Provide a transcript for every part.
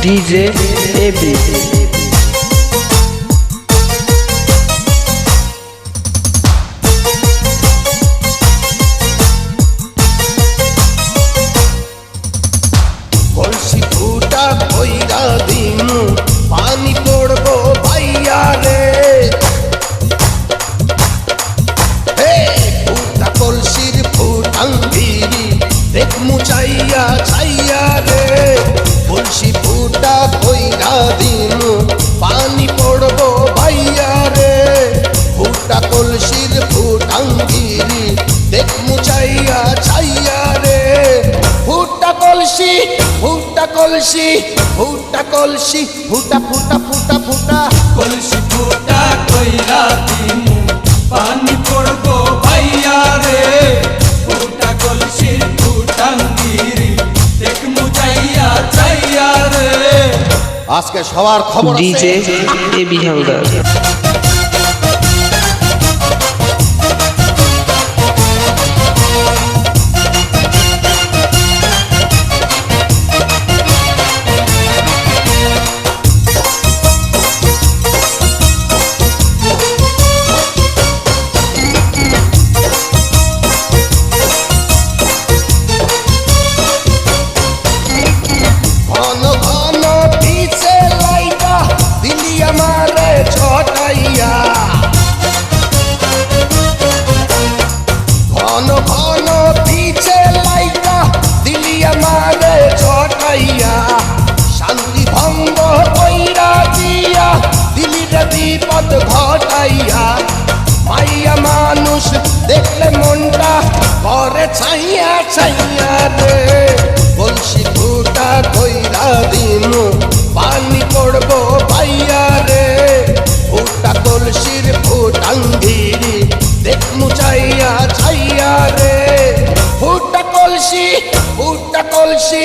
DJ AB কলসি ফুটা কইরা দিমু পানি পড়বো ভাইয়া রে হে ফুটা কলসির ফুটাঙ্গিরি দেখমু চাইয়া চাইয়া রে কলসি ফুটা কইরা দিমু পানি পড়বো ভাইয়া রে ফুটা কলসির ফুটাঙ্গিরি দেখমু চাইয়া চাইয়া রে ফুটা কলসি ফুটা কলসি ফুটা কলসি ফুটা ফুটা ফুটা ফুটা কলসি ফুটা কইরা দিমু পানি পড়বো ভাইয়া রে ফুটা কলসির ফুটাঙ্গিরি দেখমু চাইয়া চাইয়া রে। আজকে সবার খবর আছে DJ AB হালদার ঘন ঘন পিছে লাইটা দিলি আমারে ছটাইয়া ঘন ঘন পিছে লাইটা দিলি আমারে ছটাইয়া শান্তি ভঙ্গ কইরা দিয়া দিলি রে বিপদ ঘটাইয়া মাইয়া মানুষ দেখলে মনটা করে ছাইয়া ছাইয়া রে কলসি ফুটা কইরা দিমু পানি পড়বো ভাইয়া রে ফুটা কলসির ফুটাঙ্গিরি দেখমু চাইয়া চাইয়া রে ফুটা কলসি ফুটা কলসি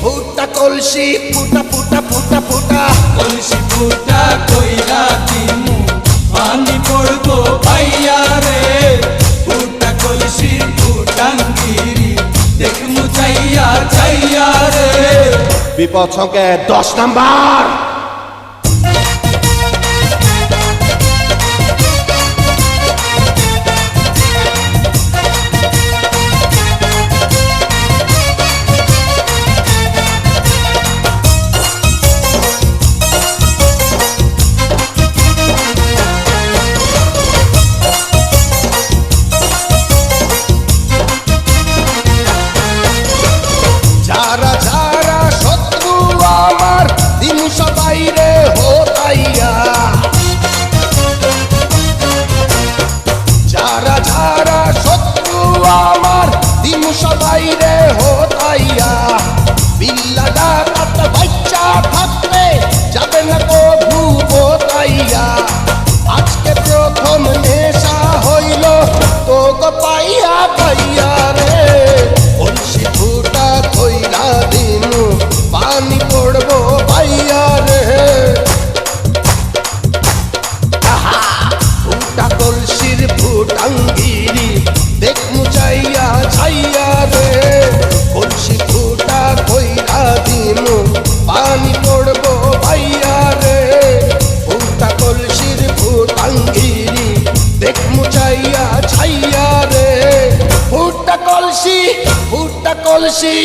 ফুটা কলসি ফুটা ফুটা ফুটা ফুটা কলসি ফুটা কইরা দিমু পানি পড়বো ভাইয়া রে ফুটা কলসির ফুটাঙ্গিরি দেখমু চাইয়া চাইয়া রে। বিপদ সংকেত 10 নাম্বার যারা যারা শত্রু আমার দিন সবাই রে হোতাইয়া যারা যারা শত্রু আমার দিন সবাই রে হোতাইয়া বিল্লা ডাকাত বাচ্চা থাকলে যাবে না কভু বোতাইয়া আজকে প্রথম নেশা হইল তো গো পাইয়া পাইয়া রে কলসি ফুটা কইরা দিমু পানি পড়বো ভাইয়া রে ফুটা কলসির ফুটাঙ্গিরি দেখমু চাইয়া চাইয়া রে কলসি ফুটা কইরা দিমু পানি পড়বো ভাইয়া রে ফুটা কলসির ফুটাঙ্গিরি দেখমু চাইয়া চাইয়া রে ফুটা কলসি ফুটা কলসি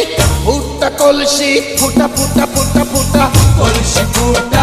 ফুটা কলসি ফুটা ফুটা ফুটা ফুটা কলসি ফুটা